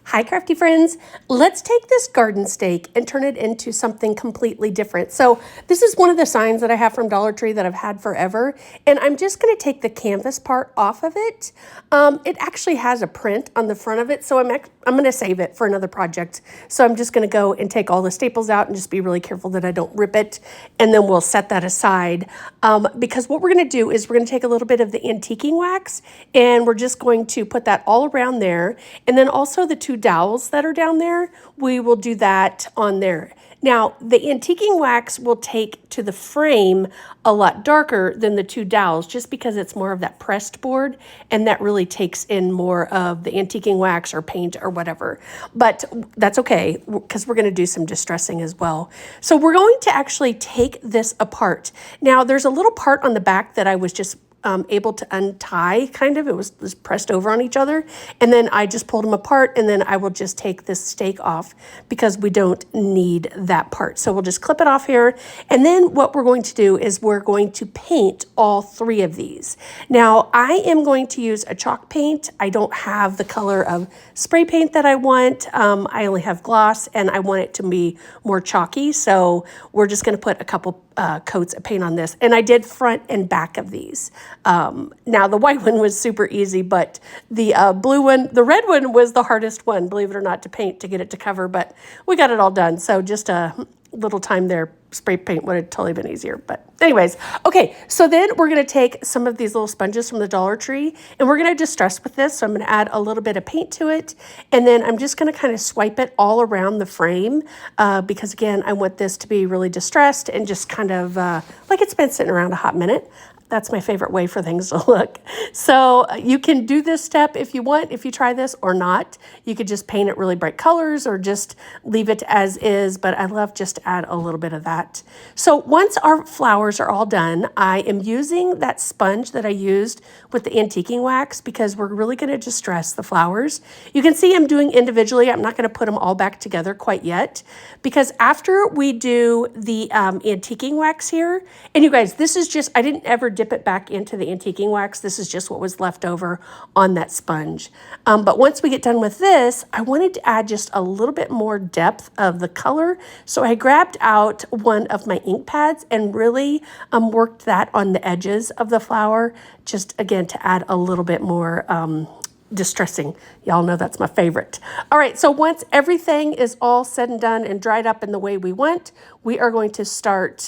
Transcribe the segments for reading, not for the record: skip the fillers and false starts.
Hi, crafty friends. Let's take this garden stake and turn it into something completely different. So this is one of the signs that I have from Dollar Tree that I've had forever, and I'm just going to take the canvas part off of it. It actually has a print on the front of it, so I'm going to save it for another project. So I'm just going to go and take all the staples out and just be really careful that I don't rip it, and then we'll set that aside because what we're going to do is we're going to take a little bit of the antiquing wax, and we're just going to put that all around there, and then also the two dowels that are down there, we will do that on there. Now, the antiquing wax will take to the frame a lot darker than the two dowels just because it's more of that pressed board, and that really takes in more of the antiquing wax or paint or whatever. But that's okay because we're going to do some distressing as well. So we're going to actually take this apart. Now, there's a little part on the back that I was just able to untie, kind of. It was pressed over on each other. And then I just pulled them apart, and then I will just take this stake off because we don't need that part. So we'll just clip it off here. And then what we're going to do is we're going to paint all three of these. Now, I am going to use a chalk paint. I don't have the color of spray paint that I want. I only have gloss, and I want it to be more chalky. So we're just going to put a couple coats of paint on this. And I did front and back of these. Now the white one was super easy, but the blue one, the red one was the hardest one, believe it or not, to paint, to get it to cover, but we got it all done. So just a little time there, spray paint would have totally been easier. But anyways, okay, so then we're going to take some of these little sponges from the Dollar Tree, and we're going to distress with this. So I'm going to add a little bit of paint to it, and then I'm just going to kind of swipe it all around the frame because, again, I want this to be really distressed and just kind of like it's been sitting around a hot minute. That's my favorite way for things to look. So you can do this step if you want, if you try this or not. You could just paint it really bright colors or just leave it as is, but I love just to add a little bit of that. So once our flowers are all done, I am using that sponge that I used with the antiquing wax because we're really going to distress the flowers. You can see I'm doing individually. I'm not going to put them all back together quite yet because after we do the antiquing wax here, and you guys, this is just, I didn't ever dip it back into the antiquing wax. This is just what was left over on that sponge. But once we get done with this, I wanted to add just a little bit more depth of the color. So I grabbed out one of my ink pads and really worked that on the edges of the flower, just again to add a little bit more distressing. Y'all know that's my favorite. All right, so once everything is all said and done and dried up in the way we want, we are going to start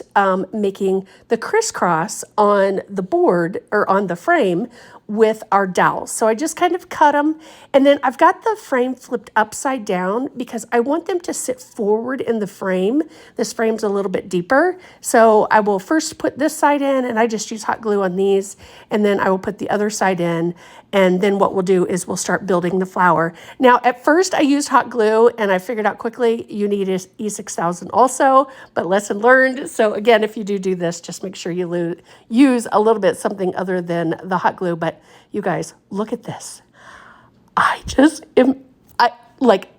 making the crisscross on the board or on the frame with our dowels. So I just kind of cut them, and then I've got the frame flipped upside down because I want them to sit forward in the frame. This frame's a little bit deeper. So I will first put this side in, and I just use hot glue on these, and then I will put the other side in, and then what we'll do is we'll start building the flower. Now, at first I used hot glue, and I figured out quickly you need E6000 also, but lesson learned. So again, if you do this, just make sure you use a little bit something other than the hot glue. But you guys, look at this.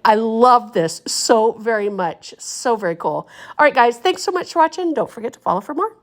I love this so very much. So very cool. All right, guys, thanks so much for watching. Don't forget to follow for more.